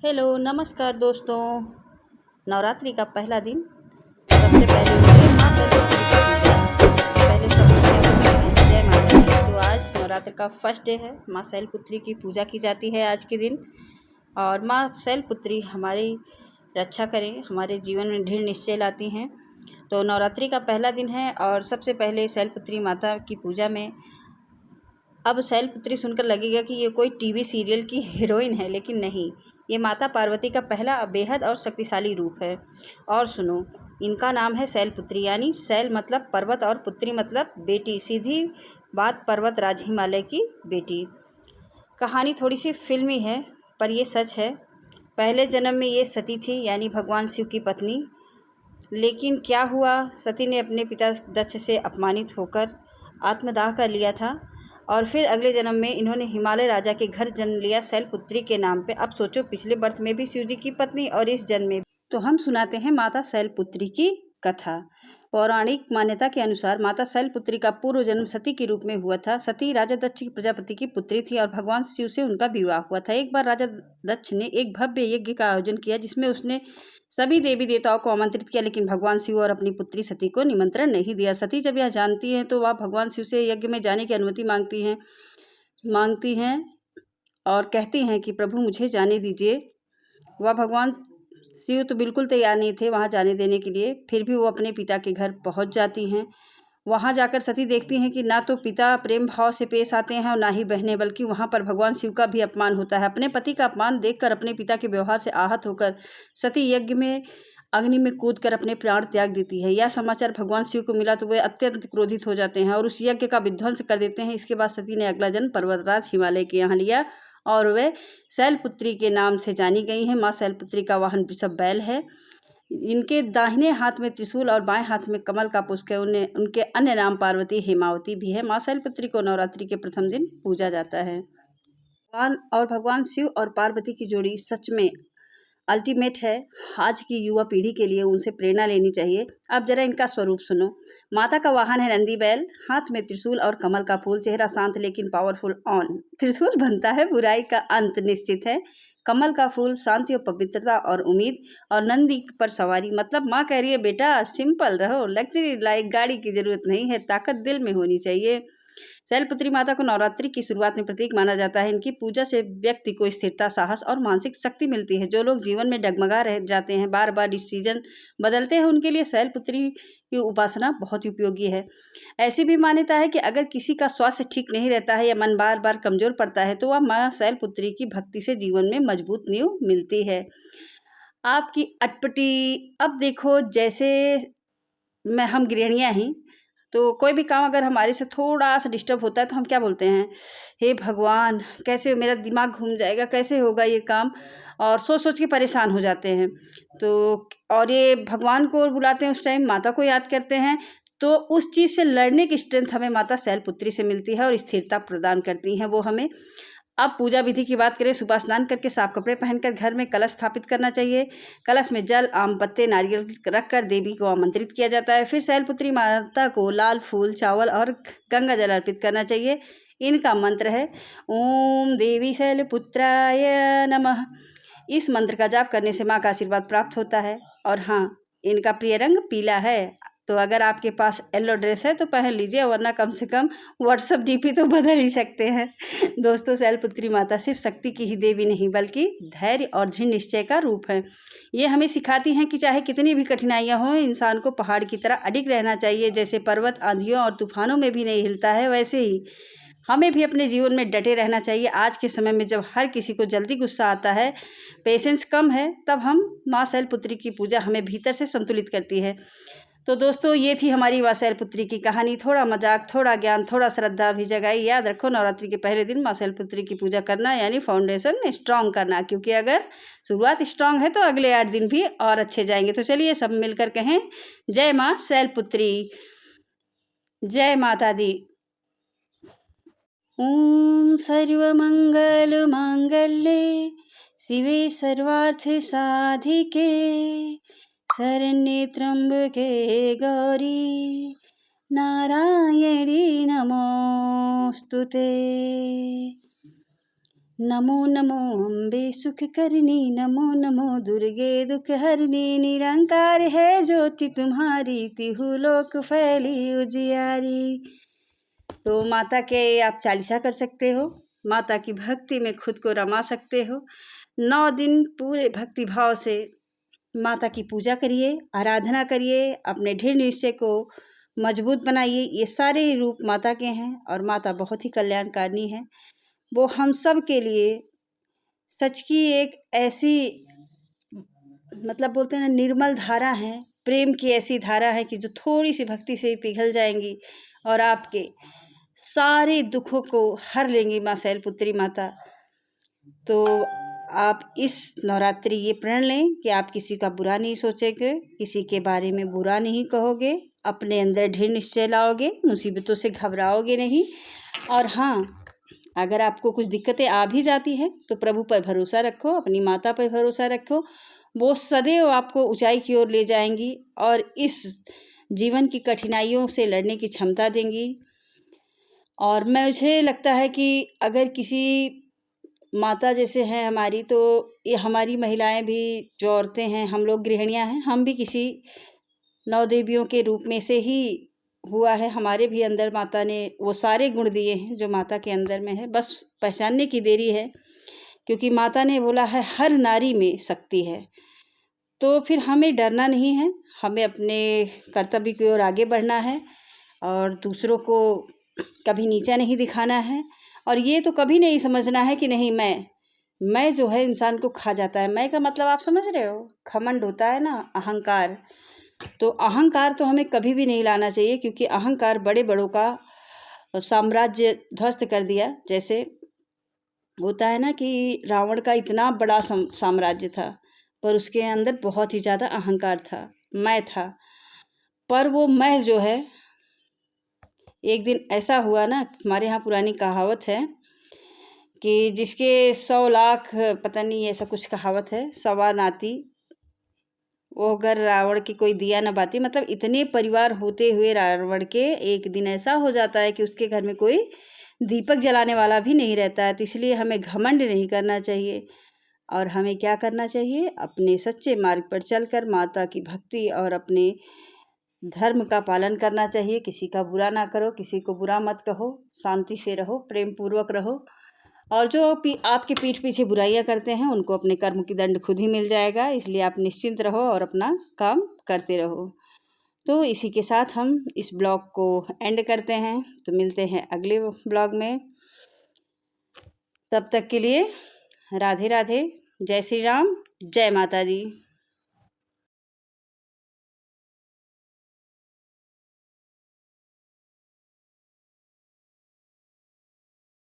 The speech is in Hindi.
हेलो नमस्कार दोस्तों। नवरात्रि का पहला दिन सबसे पहले होती है माँ सरस्वती की पूजा। तो सबसे पहले सब लोग क्या बोलते हैं, जय माता दी। तो आज नवरात्र का फर्स्ट डे है, माँ शैलपुत्री की पूजा की जाती है आज के दिन। और माँ शैलपुत्री हमारी रक्षा करें, हमारे जीवन में दृढ़ निश्चय लाती हैं। तो नवरात्रि का पहला दिन है और सबसे पहले शैलपुत्री माता की पूजा में अब शैलपुत्री सुनकर लगेगा कि ये कोई टीवी सीरियल की हीरोइन है, लेकिन नहीं, ये माता पार्वती का पहला बेहद और शक्तिशाली रूप है। और सुनो, इनका नाम है शैलपुत्री, यानी शैल मतलब पर्वत और पुत्री मतलब बेटी। सीधी बात, पर्वत राज हिमालय की बेटी। कहानी थोड़ी सी फिल्मी है पर ये सच है। पहले जन्म में ये सती थी, यानी भगवान शिव की पत्नी। लेकिन क्या हुआ, सती ने अपने पिता दक्ष से अपमानित होकर आत्मदाह कर लिया था और फिर अगले जन्म में इन्होंने हिमालय राजा के घर जन्म लिया शैलपुत्री के नाम पे। अब सोचो, पिछले बर्थ में भी शिव जी की पत्नी और इस जन्म में भी। तो हम सुनाते हैं माता शैलपुत्री की कथा। पौराणिक मान्यता के अनुसार माता शैलपुत्री का पूर्व जन्म सती के रूप में हुआ था। सती राजा दक्ष की प्रजापति की पुत्री थी और भगवान शिव से उनका विवाह हुआ था। एक बार राजा दक्ष ने एक भव्य यज्ञ का आयोजन किया जिसमें उसने सभी देवी देवताओं को आमंत्रित किया, लेकिन भगवान शिव और अपनी पुत्री सती को निमंत्रण नहीं दिया। सती जब यह जानती हैं तो वह भगवान शिव से यज्ञ में जाने की अनुमति मांगती हैं और कहती हैं कि प्रभु मुझे जाने दीजिए। वह भगवान शिव तो बिल्कुल तैयार नहीं थे वहाँ जाने देने के लिए। फिर भी वो अपने पिता के घर पहुँच जाती हैं। वहाँ जाकर सती देखती हैं कि ना तो पिता प्रेम भाव से पेश आते हैं और ना ही बहनें, बल्कि वहाँ पर भगवान शिव का भी अपमान होता है। अपने पति का अपमान देखकर अपने पिता के व्यवहार से आहत होकर सती यज्ञ में अग्नि में कूदकर अपने प्राण त्याग देती है। यह समाचार भगवान शिव को मिला तो वे अत्यंत क्रोधित हो जाते हैं और उस यज्ञ का विध्वंस कर देते हैं। इसके बाद सती ने अगला जन्म पर्वतराज हिमालय के यहाँ लिया और वे शैलपुत्री के नाम से जानी गई हैं। माँ शैलपुत्री का वाहन वृषभ बैल है। इनके दाहिने हाथ में त्रिशूल और बाएं हाथ में कमल का पुष्प है। उनके अन्य नाम पार्वती, हेमावती भी है। माँ शैलपुत्री को नवरात्रि के प्रथम दिन पूजा जाता है। भगवान शिव और पार्वती की जोड़ी सच में अल्टीमेट है। आज की युवा पीढ़ी के लिए उनसे प्रेरणा लेनी चाहिए। अब जरा इनका स्वरूप सुनो। माता का वाहन है नंदी बैल, हाथ में त्रिशूल और कमल का फूल, चेहरा शांत लेकिन पावरफुल ऑन। त्रिशूल बनता है बुराई का अंत निश्चित है, कमल का फूल शांति और पवित्रता और उम्मीद, और नंदी पर सवारी मतलब माँ कह रही है बेटा सिंपल रहो, लग्जरी लाइक गाड़ी की जरूरत नहीं है, ताकत दिल में होनी चाहिए। शैलपुत्री माता को नवरात्रि की शुरुआत में प्रतीक माना जाता है। इनकी पूजा से व्यक्ति को स्थिरता, साहस और मानसिक शक्ति मिलती है। जो लोग जीवन में डगमगा रह जाते हैं, बार बार डिसीजन बदलते हैं, उनके लिए शैलपुत्री की उपासना बहुत ही उपयोगी है। ऐसी भी मान्यता है कि अगर किसी का स्वास्थ्य ठीक नहीं रहता है या मन बार बार कमजोर पड़ता है तो वह माँ शैलपुत्री की भक्ति से जीवन में मजबूत नींव मिलती है। आपकी अटपटी, अब देखो जैसे हम गृहिणियाँ ही, तो कोई भी काम अगर हमारे से थोड़ा सा डिस्टर्ब होता है तो हम क्या बोलते हैं, हे भगवान कैसे, मेरा दिमाग घूम जाएगा, कैसे होगा ये काम, और सोच सोच के परेशान हो जाते हैं। तो और ये भगवान को बुलाते हैं, उस टाइम माता को याद करते हैं। तो उस चीज़ से लड़ने की स्ट्रेंथ हमें माता शैलपुत्री से मिलती है और स्थिरता प्रदान करती हैं वो हमें। अब पूजा विधि की बात करें, सुबह स्नान करके साफ कपड़े पहनकर घर में कलश स्थापित करना चाहिए। कलश में जल, आम पत्ते, नारियल रखकर देवी को आमंत्रित किया जाता है। फिर शैलपुत्री माता को लाल फूल, चावल और गंगा जल अर्पित करना चाहिए। इनका मंत्र है ओम देवी शैलपुत्राय नमः। इस मंत्र का जाप करने से माँ का आशीर्वाद प्राप्त होता है। और हाँ, इनका प्रिय रंग पीला है, तो अगर आपके पास येलो ड्रेस है तो पहन लीजिए, वरना कम से कम व्हाट्सअप डीपी तो बदल ही सकते हैं। दोस्तों, शैलपुत्री माता सिर्फ शक्ति की ही देवी नहीं बल्कि धैर्य और दृढ़ निश्चय का रूप है। ये हमें सिखाती हैं कि चाहे कितनी भी कठिनाइयाँ हों, इंसान को पहाड़ की तरह अडिग रहना चाहिए। जैसे पर्वत आंधियों और तूफानों में भी नहीं हिलता है, वैसे ही हमें भी अपने जीवन में डटे रहना चाहिए। आज के समय में जब हर किसी को जल्दी गुस्सा आता है, पेशेंस कम है, तब हम माँ शैलपुत्री की पूजा हमें भीतर से संतुलित करती है। तो दोस्तों, ये थी हमारी माँ शैलपुत्री की कहानी। थोड़ा मजाक, थोड़ा ज्ञान, थोड़ा श्रद्धा भी जगाई। याद रखो, नवरात्रि के पहले दिन माँ शैलपुत्री की पूजा करना यानी फाउंडेशन स्ट्रांग करना, क्योंकि अगर शुरुआत स्ट्रांग है तो अगले 8 दिन भी और अच्छे जाएंगे। तो चलिए सब मिलकर कहें जय माँ शैलपुत्री, जय माता दी। ओम सर्वमंगल मांगल्ये शिवे सर्वार्थ साधिके शरण्ये त्र्यंबके गौरी नारायणी नमोस्तुते। नमो नमो अम्बे सुख करनी, नमो नमो दुर्गे दुख हरनी, निरंकार है ज्योति तुम्हारी, तिहु लोक फैली उजियारी। तो माता के आप चालीसा कर सकते हो, माता की भक्ति में खुद को रमा सकते हो। 9 दिन पूरे भक्ति भाव से माता की पूजा करिए, आराधना करिए, अपने दृढ़ निश्चय को मजबूत बनाइए। ये सारे रूप माता के हैं और माता बहुत ही कल्याणकारिणी है। वो हम सब के लिए सच की एक ऐसी मतलब बोलते हैं ना निर्मल धारा है, प्रेम की ऐसी धारा है कि जो थोड़ी सी भक्ति से ही पिघल जाएंगी और आपके सारे दुखों को हर लेंगी माँ शैलपुत्री माता। तो आप इस नवरात्रि ये प्रण लें कि आप किसी का बुरा नहीं सोचेंगे, किसी के बारे में बुरा नहीं कहोगे, अपने अंदर दृढ़ निश्चय लाओगे, मुसीबतों से घबराओगे नहीं। और हाँ, अगर आपको कुछ दिक्कतें आ भी जाती हैं तो प्रभु पर भरोसा रखो, अपनी माता पर भरोसा रखो। वो सदैव आपको ऊंचाई की ओर ले जाएंगी और इस जीवन की कठिनाइयों से लड़ने की क्षमता देंगी। और मुझे लगता है कि अगर किसी माता जैसे हैं हमारी, तो ये हमारी महिलाएं भी, जो औरतें हैं, हम लोग गृहिणियां हैं, हम भी किसी 9 देवियों के रूप में से ही हुआ है। हमारे भी अंदर माता ने वो सारे गुण दिए हैं जो माता के अंदर में है, बस पहचानने की देरी है। क्योंकि माता ने बोला है हर नारी में शक्ति है। तो फिर हमें डरना नहीं है, हमें अपने कर्तव्य की ओर आगे बढ़ना है और दूसरों को कभी नीचा नहीं दिखाना है। और ये तो कभी नहीं समझना है कि नहीं मैं जो है इंसान को खा जाता है। मैं का मतलब आप समझ रहे हो, घमंड होता है ना, अहंकार। तो अहंकार तो हमें कभी भी नहीं लाना चाहिए, क्योंकि अहंकार बड़े बड़ों का साम्राज्य ध्वस्त कर दिया। जैसे होता है ना कि रावण का इतना बड़ा साम्राज्य था, पर उसके अंदर बहुत ही ज़्यादा अहंकार था, मैं था। पर वो मैं जो है, एक दिन ऐसा हुआ ना, हमारे यहाँ पुरानी कहावत है कि जिसके 100 लाख, पता नहीं ऐसा कुछ कहावत है, सवा नाती वो अगर रावण की कोई दिया न बाती। मतलब इतने परिवार होते हुए रावण के एक दिन ऐसा हो जाता है कि उसके घर में कोई दीपक जलाने वाला भी नहीं रहता है। तो इसलिए हमें घमंड नहीं करना चाहिए और हमें क्या करना चाहिए, अपने सच्चे मार्ग पर चलकर माता की भक्ति और अपने धर्म का पालन करना चाहिए। किसी का बुरा ना करो, किसी को बुरा मत कहो, शांति से रहो, प्रेम पूर्वक रहो। और जो आपके पीठ पीछे बुराइयां करते हैं उनको अपने कर्म की दंड खुद ही मिल जाएगा। इसलिए आप निश्चिंत रहो और अपना काम करते रहो। तो इसी के साथ हम इस ब्लॉग को एंड करते हैं। तो मिलते हैं अगले ब्लॉग में, तब तक के लिए राधे राधे, जय श्री राम, जय माता दी।